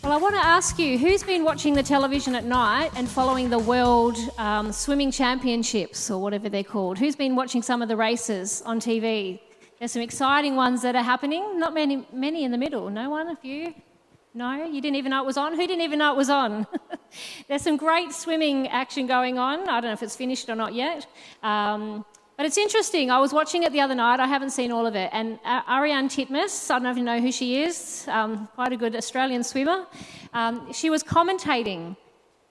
Well, I want to ask you, who's been watching the television at night and following the World Swimming Championships, or whatever they're called? Who's been watching some of the races on TV? There's some exciting ones that are happening. Not many in the middle. No one? A few? No? You didn't even know it was on? Who didn't even know it was on? There's some great swimming action going on. I don't know if it's finished or not yet. But it's interesting. I was watching it the other night. I haven't seen all of it. And Ariarne Titmus, I don't know if you know who she is, quite a good Australian swimmer. She was commentating,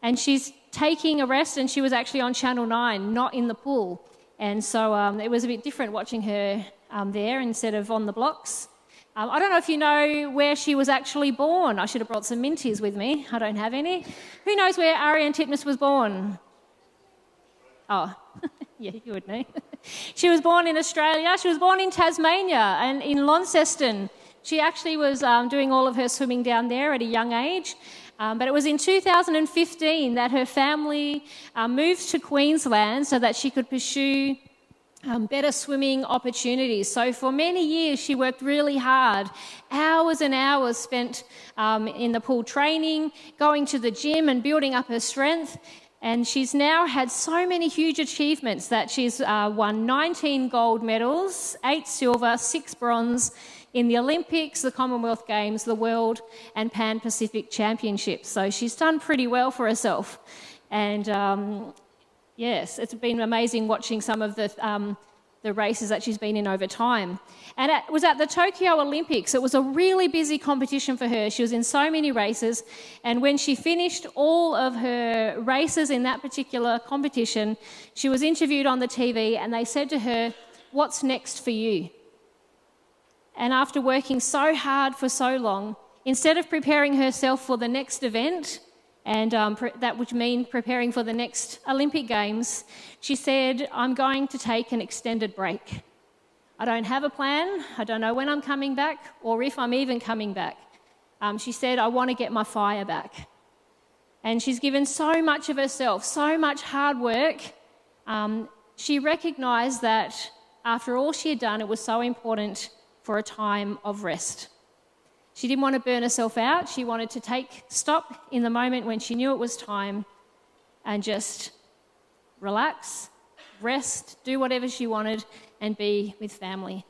and she's taking a rest, and she was actually on Channel 9, not in the pool. And so it was a bit different watching her there instead of on the blocks. I don't know if you know where she was actually born. I should have brought some Minties with me. I don't have any. Who knows where Ariarne Titmus was born? Oh, yeah, you would know. She was born in Australia. She was born in Tasmania and in Launceston. She actually was doing all of her swimming down there at a young age. But it was in 2015 that her family moved to Queensland so that she could pursue better swimming opportunities. So for many years, she worked really hard, hours and hours spent in the pool training, going to the gym and building up her strength. And she's now had so many huge achievements that she's won 19 gold medals, 8 silver, 6 bronze in the Olympics, the Commonwealth Games, the World and Pan-Pacific Championships. So she's done pretty well for herself. And yes, it's been amazing watching some of the races that she's been in over time. And it was at the Tokyo Olympics. It was a really busy competition for her. She was in so many races. And when she finished all of her races in that particular competition, she was interviewed on the TV, and they said to her, "What's next for you?" And after working so hard for so long, instead of preparing herself for the next event, and that would mean preparing for the next Olympic Games, she said, "I'm going to take an extended break. I don't have a plan. I don't know when I'm coming back or if I'm even coming back." She said, "I want to get my fire back." And she's given so much of herself, so much hard work. She recognised that after all she had done, it was so important for a time of rest. She didn't want to burn herself out. She wanted to take stop in the moment when she knew it was time and just relax, rest, do whatever she wanted, and be with family.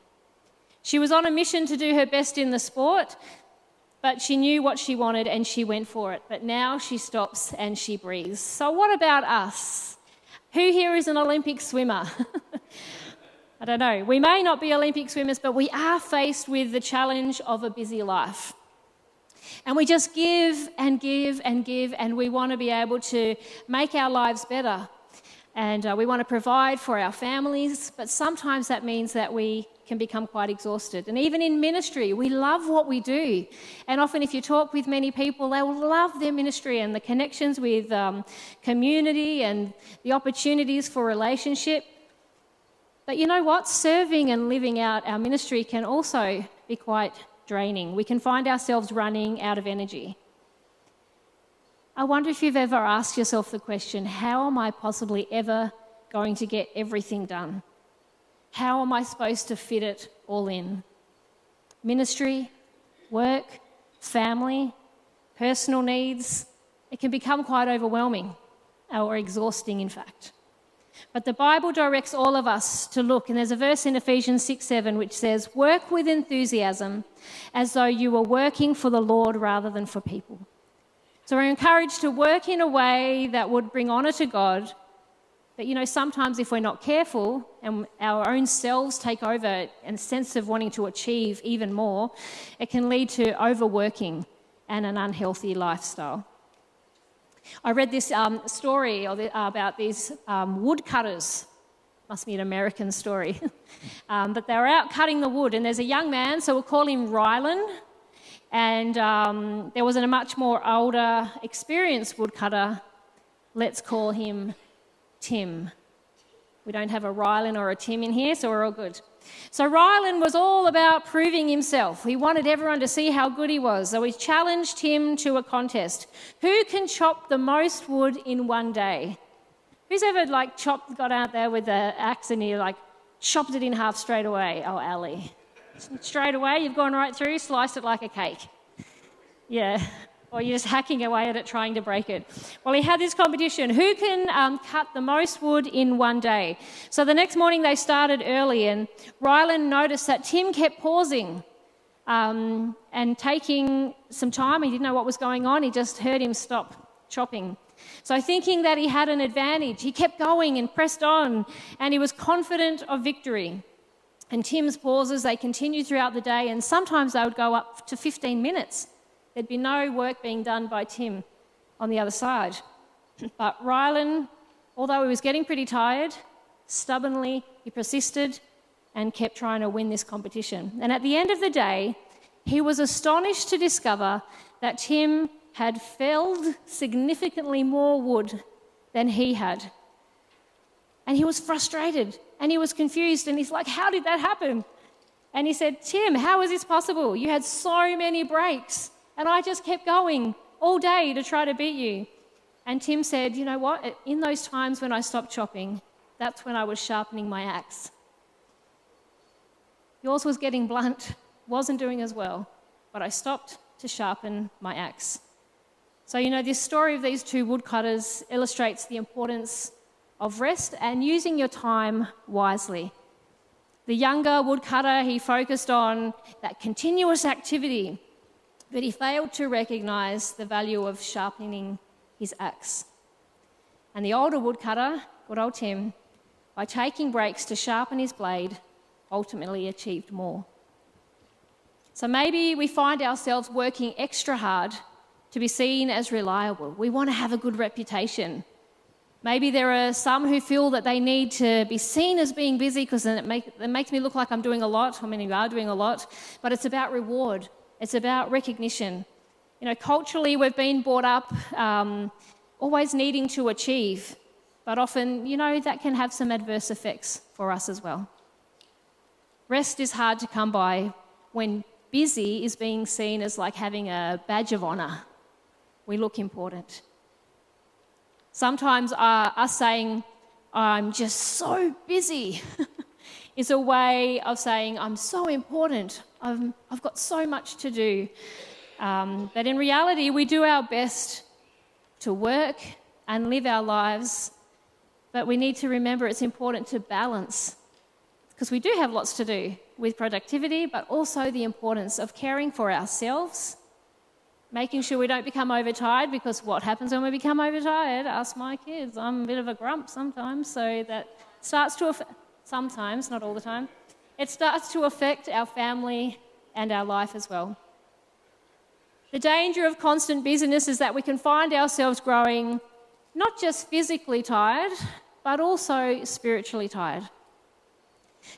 She was on a mission to do her best in the sport, but she knew what she wanted and she went for it. But now she stops and she breathes. So what about us? Who here is an Olympic swimmer? I don't know. We may not be Olympic swimmers, but we are faced with the challenge of a busy life. And we just give and give and give, and we want to be able to make our lives better. And we want to provide for our families, but sometimes that means that we can become quite exhausted. And even in ministry, we love what we do. And often if you talk with many people, they will love their ministry and the connections with community and the opportunities for relationship. But you know what? Serving and living out our ministry can also be quite draining. We can find ourselves running out of energy. I wonder if you've ever asked yourself the question, how am I possibly ever going to get everything done? How am I supposed to fit it all in? Ministry, work, family, personal needs, it can become quite overwhelming or exhausting, in fact. But the Bible directs all of us to look, and there's a verse in Ephesians 6:7 which says, "Work with enthusiasm as though you were working for the Lord rather than for people." So we're encouraged to work in a way that would bring honour to God. But you know, sometimes if we're not careful and our own selves take over and a sense of wanting to achieve even more, it can lead to overworking and an unhealthy lifestyle. I read this story about these woodcutters. Must be an American story. But they were out cutting the wood, and there's a young man, so we'll call him Rylan. And there was a much more older, experienced woodcutter. Let's call him Tim. We don't have a Rylan or a Tim in here, so we're all good. So Rylan was all about proving himself. He wanted everyone to see how good he was. So he challenged him to a contest. Who can chop the most wood in one day? Who's ever got out there with an axe and you chopped it in half straight away? Oh, Ali. Straight away, you've gone right through, sliced it like a cake. Yeah. or you're just hacking away at it trying to break it. Well, he had this competition. Who can cut the most wood in one day? So the next morning they started early, and Ryland noticed that Tim kept pausing and taking some time. He didn't know what was going on. He just heard him stop chopping. So thinking that he had an advantage, he kept going and pressed on, and he was confident of victory. And Tim's pauses, they continued throughout the day, and sometimes they would go up to 15 minutes. There'd be no work being done by Tim on the other side. But Ryland, although he was getting pretty tired, stubbornly he persisted and kept trying to win this competition. And at the end of the day, he was astonished to discover that Tim had felled significantly more wood than he had. And he was frustrated and he was confused, and he's like, how did that happen? And he said, Tim, how is this possible? You had so many breaks. And I just kept going all day to try to beat you. And Tim said, you know what? In those times when I stopped chopping, that's when I was sharpening my axe. Yours was getting blunt, wasn't doing as well, but I stopped to sharpen my axe. So, this story of these two woodcutters illustrates the importance of rest and using your time wisely. The younger woodcutter, he focused on that continuous activity, but he failed to recognise the value of sharpening his axe. And the older woodcutter, good old Tim, by taking breaks to sharpen his blade, ultimately achieved more. So maybe we find ourselves working extra hard to be seen as reliable. We want to have a good reputation. Maybe there are some who feel that they need to be seen as being busy because then it makes me look like I'm doing a lot. I mean, you are doing a lot, but it's about reward. It's about recognition. Culturally, we've been brought up always needing to achieve, but often, that can have some adverse effects for us as well. Rest is hard to come by when busy is being seen as like having a badge of honour. We look important. Sometimes us saying, I'm just so busy, is a way of saying, I'm so important, I've got so much to do. But in reality, we do our best to work and live our lives, but we need to remember it's important to balance, because we do have lots to do with productivity, but also the importance of caring for ourselves, making sure we don't become overtired, because what happens when we become overtired? Ask my kids. I'm a bit of a grump sometimes, so that starts to affect, sometimes, not all the time, it starts to affect our family and our life as well. The danger of constant busyness is that we can find ourselves growing not just physically tired, but also spiritually tired.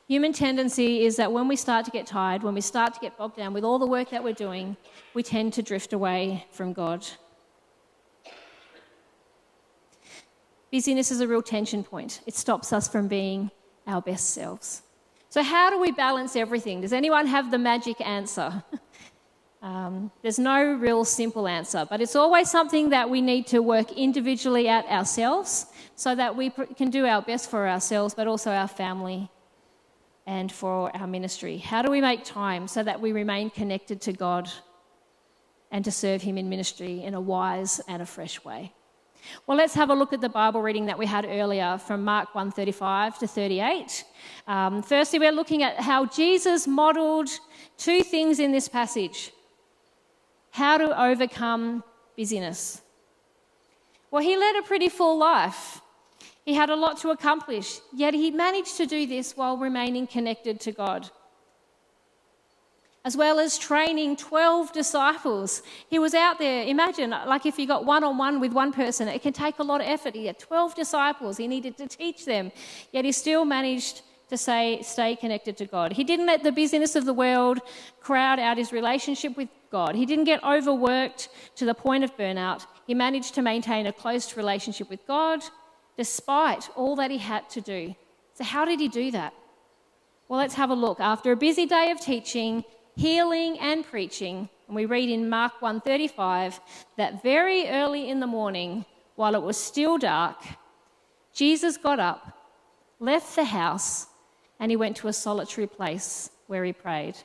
Human tendency is that when we start to get tired, when we start to get bogged down with all the work that we're doing, we tend to drift away from God. Busyness is a real tension point. It stops us from being our best selves. So how do we balance everything? Does anyone have the magic answer? There's no real simple answer, but it's always something that we need to work individually at ourselves so that we can do our best for ourselves, but also our family and for our ministry. How do we make time so that we remain connected to God and to serve him in ministry in a wise and a fresh way? Well, let's have a look at the Bible reading that we had earlier from Mark 1:35 to 38. Firstly, we're looking at how Jesus modelled two things in this passage. How to overcome busyness. Well, he led a pretty full life. He had a lot to accomplish, yet he managed to do this while remaining connected to God. As well as training 12 disciples. He was out there, imagine, like if you got one-on-one with one person, it can take a lot of effort. He had 12 disciples, he needed to teach them, yet he still managed to stay connected to God. He didn't let the busyness of the world crowd out his relationship with God. He didn't get overworked to the point of burnout. He managed to maintain a close relationship with God despite all that he had to do. So how did he do that? Well, let's have a look. After a busy day of teaching, healing and preaching, and we read in Mark 1:35 that very early in the morning, while it was still dark, Jesus got up, left the house, and he went to a solitary place where he prayed.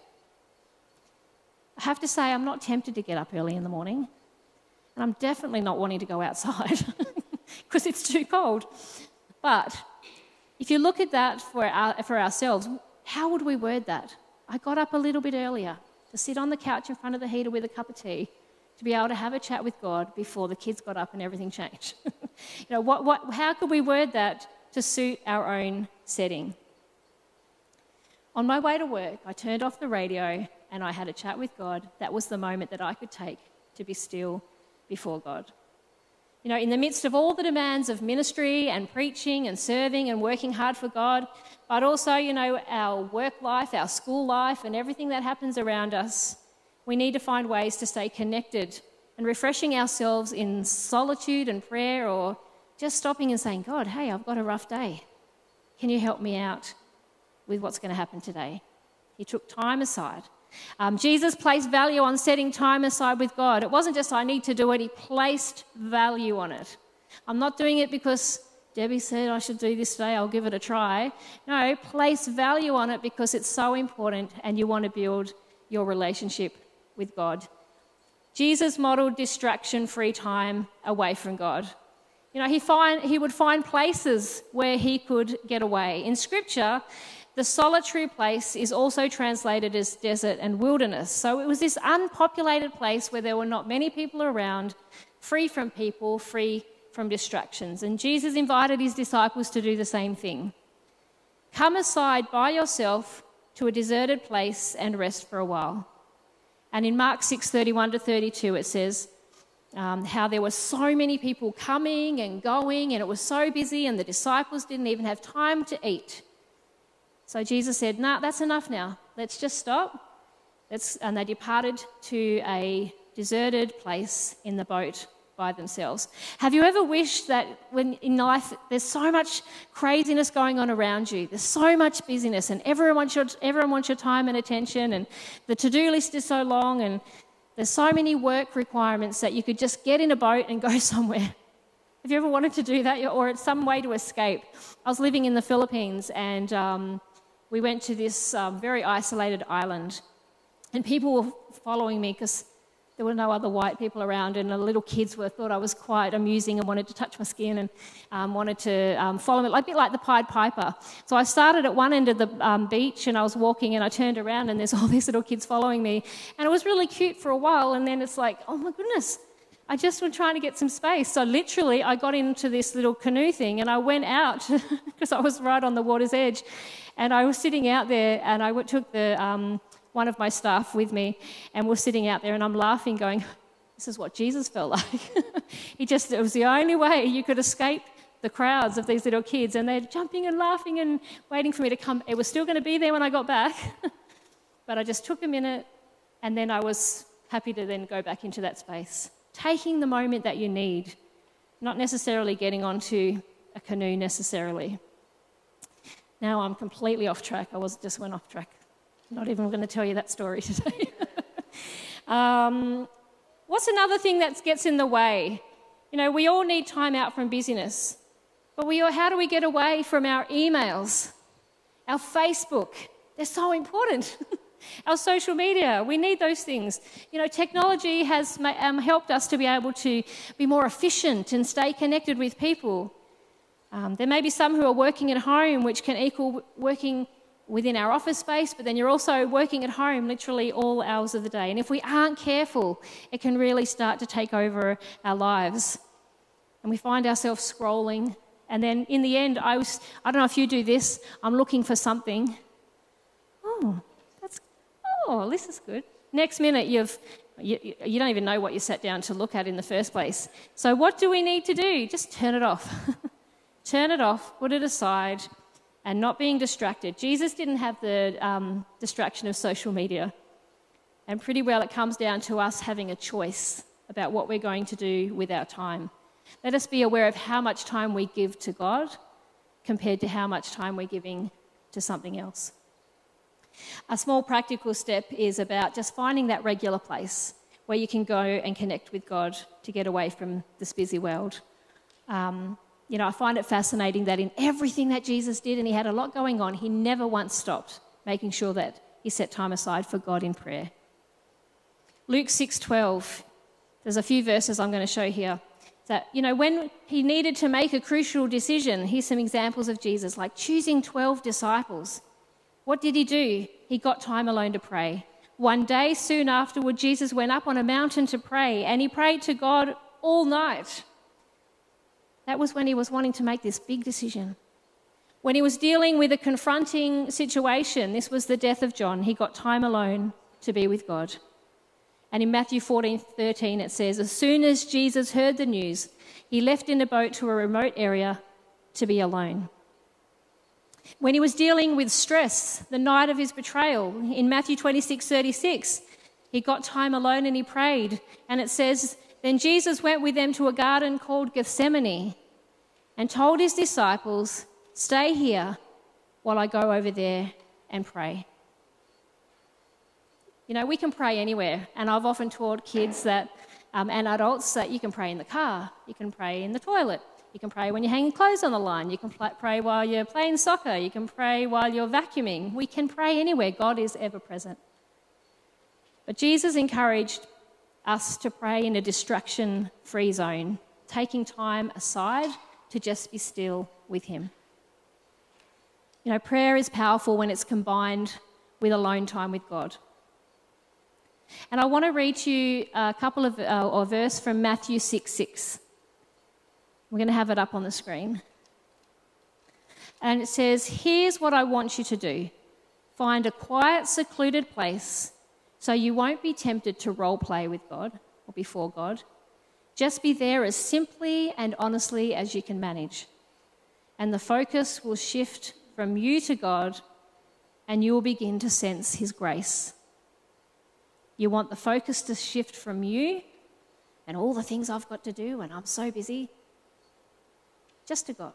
I have to say, I'm not tempted to get up early in the morning. And I'm definitely not wanting to go outside because it's too cold. But if you look at that for ourselves, how would we word that? I got up a little bit earlier to sit on the couch in front of the heater with a cup of tea to be able to have a chat with God before the kids got up and everything changed. How could we word that to suit our own setting? On my way to work, I turned off the radio and I had a chat with God. That was the moment that I could take to be still before God. In the midst of all the demands of ministry and preaching and serving and working hard for God, but also, our work life, our school life, and everything that happens around us, we need to find ways to stay connected and refreshing ourselves in solitude and prayer, or just stopping and saying, God, hey, I've got a rough day. Can you help me out with what's going to happen today? He took time aside. Jesus placed value on setting time aside with God. It wasn't just I need to do it. He placed value on it. I'm not doing it because Debbie said I should do this today. I'll give it a try. No, place value on it because it's so important and you want to build your relationship with God. Jesus modelled distraction-free time away from God. He would find places where he could get away. In Scripture, the solitary place is also translated as desert and wilderness. So it was this unpopulated place where there were not many people around, free from people, free from distractions. And Jesus invited his disciples to do the same thing. Come aside by yourself to a deserted place and rest for a while. And in Mark 6:31-32, it says how there were so many people coming and going, and it was so busy, and the disciples didn't even have time to eat. So Jesus said, nah, that's enough now. Let's just stop. And they departed to a deserted place in the boat by themselves. Have you ever wished that when in life there's so much craziness going on around you, there's so much busyness, and everyone wants your time and attention, and the to-do list is so long, and there's so many work requirements that you could just get in a boat and go somewhere? Have you ever wanted to do that, or it's some way to escape? I was living in the Philippines, and we went to this very isolated island, and people were following me because there were no other white people around, and the little kids thought I was quite amusing and wanted to touch my skin and wanted to follow me, a bit like the Pied Piper. So I started at one end of the beach, and I was walking, and I turned around, and there's all these little kids following me, and it was really cute for a while, and then it's like, oh my goodness, I just was trying to get some space. So literally I got into this little canoe thing and I went out because I was right on the water's edge, and I was sitting out there, and I took the one of my staff with me, and we're sitting out there, and I'm laughing going, this is what Jesus felt like. It was the only way you could escape the crowds of these little kids, and they're jumping and laughing and waiting for me to come. It was still going to be there when I got back, but I just took a minute, and then I was happy to then go back into that space. Taking the moment that you need, not necessarily getting onto a canoe necessarily. Now I'm completely off track. Just went off track. Not even going to tell you that story today. What's another thing that gets in the way? We all need time out from busyness. But how do we get away from our emails, our Facebook? They're so important. Our social media, we need those things. Technology has helped us to be able to be more efficient and stay connected with people. There may be some who are working at home, which can equal working within our office space, but then you're also working at home literally all hours of the day. And if we aren't careful, it can really start to take over our lives. And we find ourselves scrolling. And then in the end, I don't know if you do this, I'm looking for something. This is good. Next minute, you don't even know what you sat down to look at in the first place. So what do we need to do? Just turn it off. Turn it off, put it aside, and not being distracted. Jesus didn't have the distraction of social media. And pretty well it comes down to us having a choice about what we're going to do with our time. Let us be aware of how much time we give to God compared to how much time we're giving to something else. A small practical step is about just finding that regular place where you can go and connect with God to get away from this busy world. I find it fascinating that in everything that Jesus did, and he had a lot going on, he never once stopped making sure that he set time aside for God in prayer. Luke 6:12, There's a few verses I'm going to show here. That, when he needed to make a crucial decision, here's some examples of Jesus, like choosing 12 disciples. What did he do? He got time alone to pray. One day, soon afterward, Jesus went up on a mountain to pray, and he prayed to God all night. That was when he was wanting to make this big decision. When he was dealing with a confronting situation, this was the death of John, he got time alone to be with God. And in Matthew 14:13 it says, as soon as Jesus heard the news, he left in a boat to a remote area to be alone. When he was dealing with stress the night of his betrayal, in Matthew 26:36, he got time alone and he prayed. And it says, then Jesus went with them to a garden called Gethsemane and told his disciples, stay here while I go over there and pray. We can pray anywhere, and I've often taught kids that, and adults that you can pray in the car, you can pray in the toilet, you can pray when you're hanging clothes on the line, you can pray while you're playing soccer, you can pray while you're vacuuming. We can pray anywhere. God is ever present. But Jesus encouraged us to pray in a distraction-free zone, taking time aside to just be still with him. Prayer is powerful when it's combined with alone time with God. And I want to read to you a verse from Matthew 6:6. We're going to have it up on the screen. And it says, here's what I want you to do. Find a quiet, secluded place so you won't be tempted to role play with God or before God. Just be there as simply and honestly as you can manage. And the focus will shift from you to God, and you will begin to sense his grace. You want the focus to shift from you and all the things I've got to do and I'm so busy, just to God.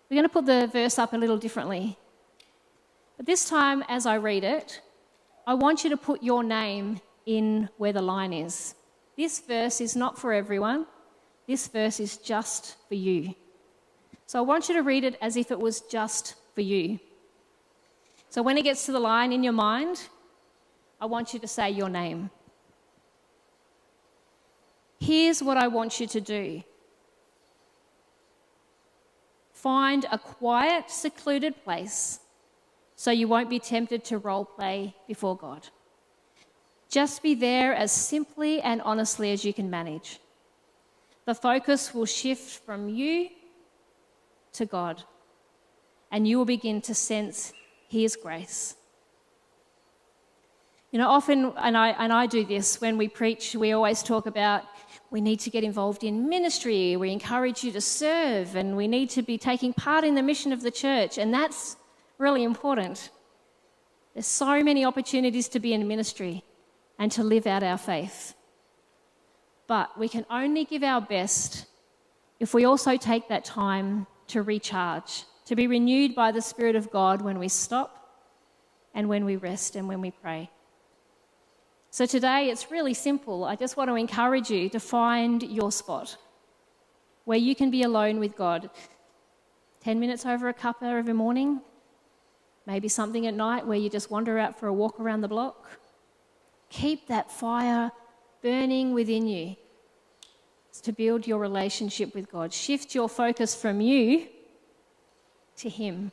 We're going to put the verse up a little differently. But this time, as I read it, I want you to put your name in where the line is. This verse is not for everyone. This verse is just for you. So I want you to read it as if it was just for you. So when it gets to the line in your mind, I want you to say your name. Here's what I want you to do. Find a quiet, secluded place so you won't be tempted to role play before God. Just be there as simply and honestly as you can manage. The focus will shift from you to God, and you will begin to sense his grace. Often, and I do this, when we preach, we always talk about we need to get involved in ministry, we encourage you to serve, and we need to be taking part in the mission of the church, and that's really important. There's so many opportunities to be in ministry and to live out our faith. But we can only give our best if we also take that time to recharge, to be renewed by the Spirit of God when we stop and when we rest and when we pray. So today it's really simple. I just want to encourage you to find your spot where you can be alone with God. 10 minutes over a cuppa every morning, maybe something at night where you just wander out for a walk around the block. Keep that fire burning within you to build your relationship with God. Shift your focus from you to him.